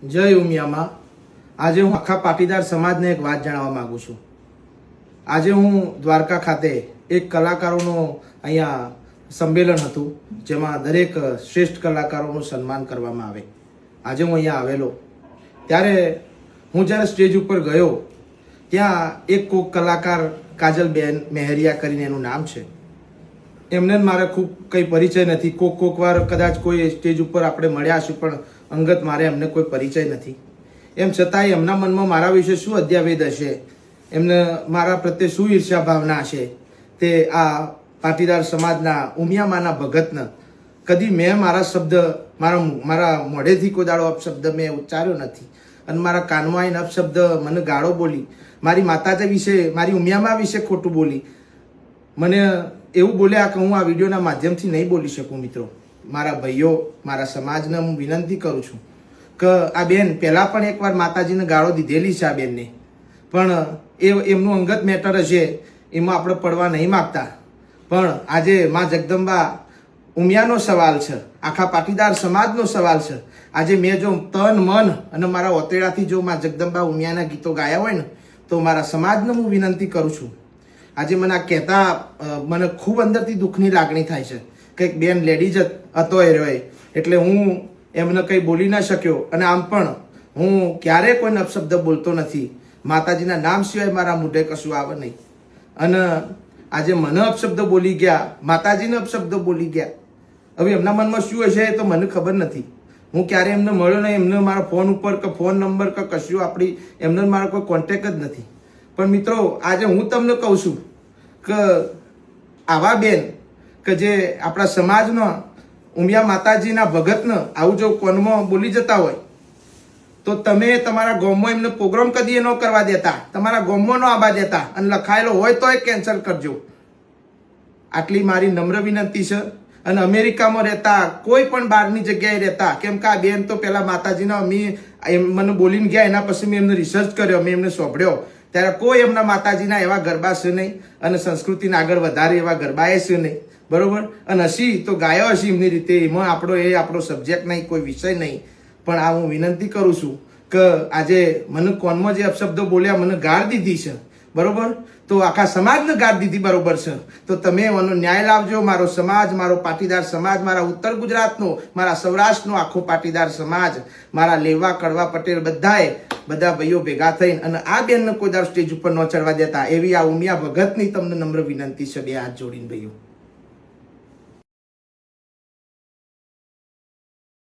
જય ઉમિયામાં। આજે હું આખા પાટીદાર સમાજને એક વાત જણાવવા માંગુ છું। આજે હું દ્વારકા ખાતે એક કલાકારોનો અહીંયા સંમેલન હતું, જેમાં દરેક શ્રેષ્ઠ કલાકારોનું સન્માન કરવામાં આવે। આજે હું અહીંયા આવેલો ત્યારે હું જ્યારે સ્ટેજ ઉપર ગયો ત્યાં એક કોક કલાકાર કાજલબેન મહેરિયા કરીને એનું નામ છે। એમને મારે ખૂબ કંઈ પરિચય નથી। કોક વાર કદાચ કોઈ સ્ટેજ ઉપર આપણે મળ્યા હશું, પણ અંગત મારે એમને કોઈ પરિચય નથી। એમ છતાંય એમના મનમાં મારા વિશે શું અધ્યાવેદ હશે, એમને મારા પ્રત્યે શું ઈર્ષ્યા ભાવના હશે, તે આ પાટીદાર સમાજના ઉમિયામાના ભગતને કદી મેં મારા શબ્દ મારા મોઢેથી કોઈ દાડો અપશબ્દ મેં ઉચ્ચાર્યો નથી, અને મારા કાનમાં આવીને અપશબ્દ મને ગાળો બોલી, મારી માતાજી વિશે, મારી ઉમિયામા વિશે ખોટું બોલી, મને એવું બોલ્યા કે હું આ વિડીયોના માધ્યમથી નહીં બોલી શકું। મિત્રો, મારા ભાઈઓ, મારા સમાજને હું વિનંતી કરું છું કે આ બેન પહેલાં પણ એકવાર માતાજીને ગાળો દીધેલી છે આ બેનને, પણ એમનું અંગત મેટર હશે, એમાં આપણે પડવા નહીં માગતા। પણ આજે મા જગદંબા ઉમિયાનો સવાલ છે, આખા પાટીદાર સમાજનો સવાલ છે। આજે મેં જો તન મન અને મારા ઓતેડાથી જો મા જગદંબા ઉમિયાના ગીતો ગાયા હોય ને, તો મારા સમાજને હું વિનંતી કરું છું। આજે મને આ કહેતા મને ખૂબ અંદરથી દુઃખની લાગણી થાય છે કે એક બેન લેડીઝ હતો એ રહ્યો, એટલે હું એમને કંઈ બોલી ના શક્યો। અને આમ પણ હું ક્યારેય કોઈને અપશબ્દ બોલતો નથી, માતાજીના નામ સિવાય મારા મોઢે કશું આવે નહીં। અને આજે મને અપશબ્દ બોલી ગયા, માતાજીને અપશબ્દ બોલી ગયા। હવે એમના મનમાં શું હશે એ તો મને ખબર નથી। હું ક્યારેય એમને મળ્યો નહીં, એમને મારા ફોન ઉપર કે ફોન નંબર કે કશું આપણી એમને મારો કોઈ કોન્ટેક જ નથી। પણ મિત્રો, આજે હું તમને કહું છું કે આવા બેન કે જે આપણા સમાજનો ઉમિયા માતાજીના ભગતને આવું જો કોનમાં બોલી જતા હોય, તો તમે તમારા ગામમાં એમને પ્રોગ્રામ કદી ન કરવા દેતા, તમારા ગામમાં ન આવવા દેતા, અને લખાયેલો હોય તો એ કેન્સલ કરજો। આટલી મારી નમ્ર વિનંતી છે। અને અમેરિકામાં રહેતા, કોઈ પણ બહારની જગ્યાએ રહેતા, કેમ કે આ બેન તો પહેલાં માતાજીના મને બોલીને ગયા, એના પછી મેં એમને રિસર્ચ કર્યો, મેં એમને સોંભળ્યો, ત્યારે કોઈ એમના માતાજીના એવા ગરબા છે નહીં, અને સંસ્કૃતિને આગળ વધારે એવા ગરબાએ છે નહીં, બરોબર। અને હસી તો ગાયો હસી એમની રીતે, એમાં આપણો સબ્જેક્ટ નહીં, કોઈ વિષય નહીં। પણ આ હું વિનંતી કરું છું કે આજે મને કોનમાં જે અપશબ્દો બોલ્યા, મને ગાળ દીધી છે, બરોબર, તો આખા સમાજને ગાળ દીધી, બરોબર છે, તો તમે એનો ન્યાય લાવજો। મારો સમાજ, મારો પાટીદાર સમાજ, મારા ઉત્તર ગુજરાતનો, મારા સૌરાષ્ટ્રનો આખો પાટીદાર સમાજ, મારા લેવા કડવા પટેલ બધા ભાઈઓ ભેગા થઈને અને આ બેનને કોઈ દર સ્ટેજ ઉપર ન ચડવા દેતા, એવી આ ઉમિયા ભગતની તમને નમ્ર વિનંતી છે, બે હાથ જોડીને ભાઈઓ।